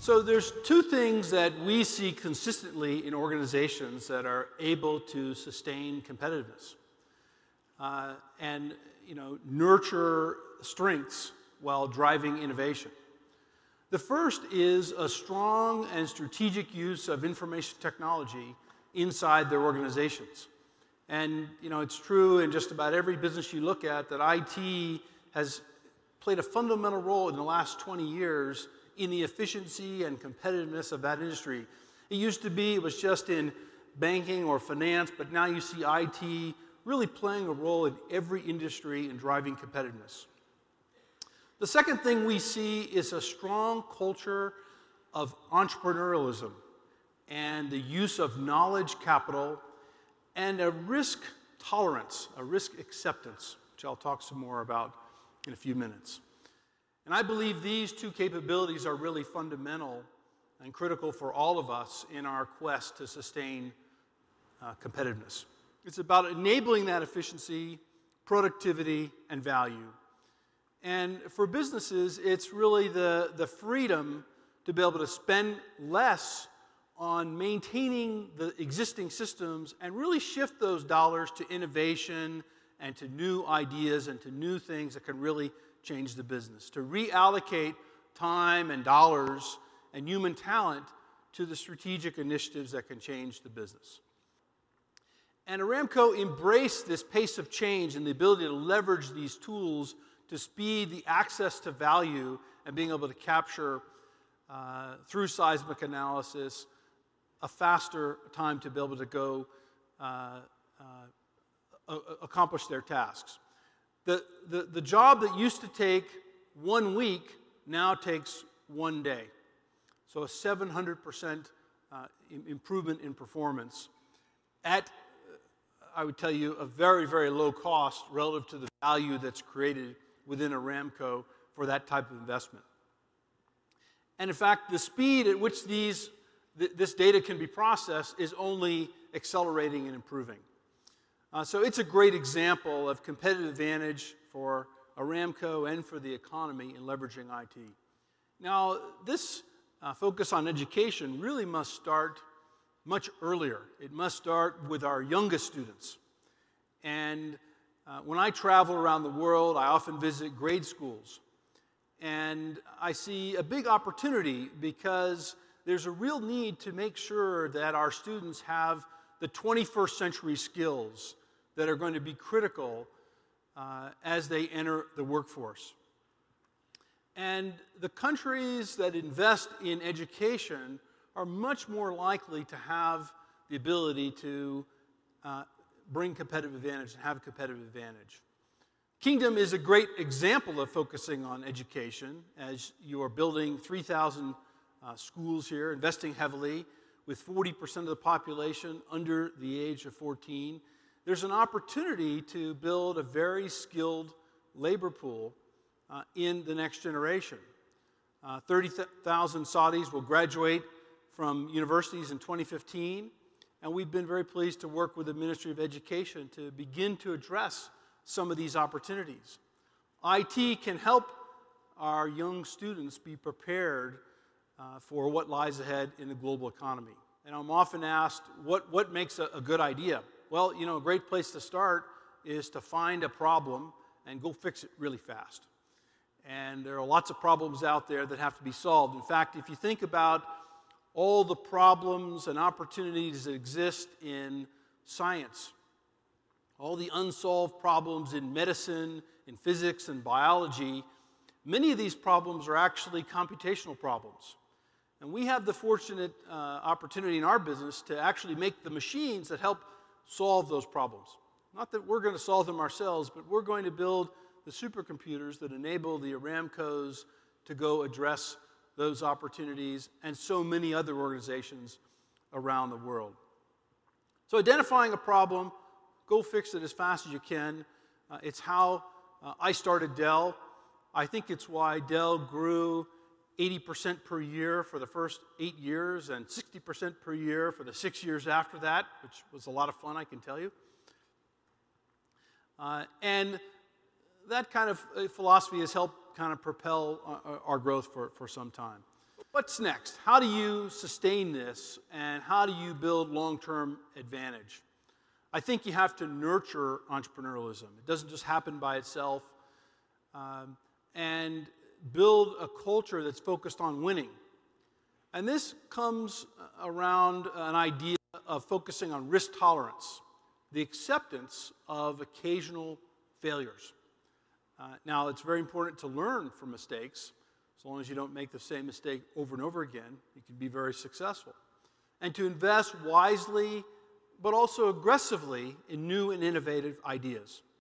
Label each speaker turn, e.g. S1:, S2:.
S1: So there's two things that we see consistently in organizations that are able to sustain competitiveness and nurture strengths while driving innovation. The first is a strong and strategic use of information technology inside their organizations. And it's true in just about every business you look at that IT has played a fundamental role in the last 20 years in the efficiency and competitiveness of that industry. It used to be it was just in banking or finance, but now you see IT really playing a role in every industry in driving competitiveness. The second thing we see is a strong culture of entrepreneurialism and the use of knowledge capital and a risk tolerance, a risk acceptance, which I'll talk some more about in a few minutes. And I believe these two capabilities are really fundamental and critical for all of us in our quest to sustain competitiveness. It's about enabling that efficiency, productivity, and value. And for businesses, it's really the freedom to be able to spend less on maintaining the existing systems and really shift those dollars to innovation and to new ideas and to new things that can really change the business, to reallocate time and dollars and human talent to the strategic initiatives that can change the business. And Aramco embraced this pace of change and the ability to leverage these tools to speed the access to value and being able to capture, through seismic analysis, a faster time to be able to go accomplish their tasks. The job that used to take 1 week now takes 1 day. So a 700% improvement in performance at, I would tell you, a very, very low cost relative to the value that's created within Aramco for that type of investment. And in fact, the speed at which this data can be processed is only accelerating and improving. So it's a great example of competitive advantage for Aramco and for the economy in leveraging IT. Now, this focus on education really must start much earlier. It must start with our youngest students. And when I travel around the world, I often visit grade schools. And I see a big opportunity because there's a real need to make sure that our students have the 21st century skills that are going to be critical as they enter the workforce. And the countries that invest in education are much more likely to have the ability to bring competitive advantage and have competitive advantage. Kingdom is a great example of focusing on education as you are building 3,000 schools here, investing heavily with 40% of the population under the age of 14. There's an opportunity to build a very skilled labor pool in the next generation. 30,000 Saudis will graduate from universities in 2015, and we've been very pleased to work with the Ministry of Education to begin to address some of these opportunities. IT can help our young students be prepared for what lies ahead in the global economy. And I'm often asked, what makes a good idea? Well, a great place to start is to find a problem and go fix it really fast. And there are lots of problems out there that have to be solved. In fact, if you think about all the problems and opportunities that exist in science, all the unsolved problems in medicine, in physics and biology, many of these problems are actually computational problems. And we have the fortunate opportunity in our business to actually make the machines that help solve those problems. Not that we're going to solve them ourselves, but we're going to build the supercomputers that enable the Aramcos to go address those opportunities and so many other organizations around the world. So identifying a problem, go fix it as fast as you can. It's how I started Dell. I think it's why Dell grew 80% per year for the first 8 years and 60% per year for the 6 years after that, which was a lot of fun, I can tell you. And that kind of philosophy has helped kind of propel our growth for some time. what's next? How do you sustain this, and how do you build long-term advantage? I think you have to nurture entrepreneurialism. It doesn't just happen by itself. And build a culture that's focused on winning. And this comes around an idea of focusing on risk tolerance, the acceptance of occasional failures. Now, it's very important to learn from mistakes. As long as you don't make the same mistake over and over again, you can be very successful. And to invest wisely, but also aggressively in new and innovative ideas.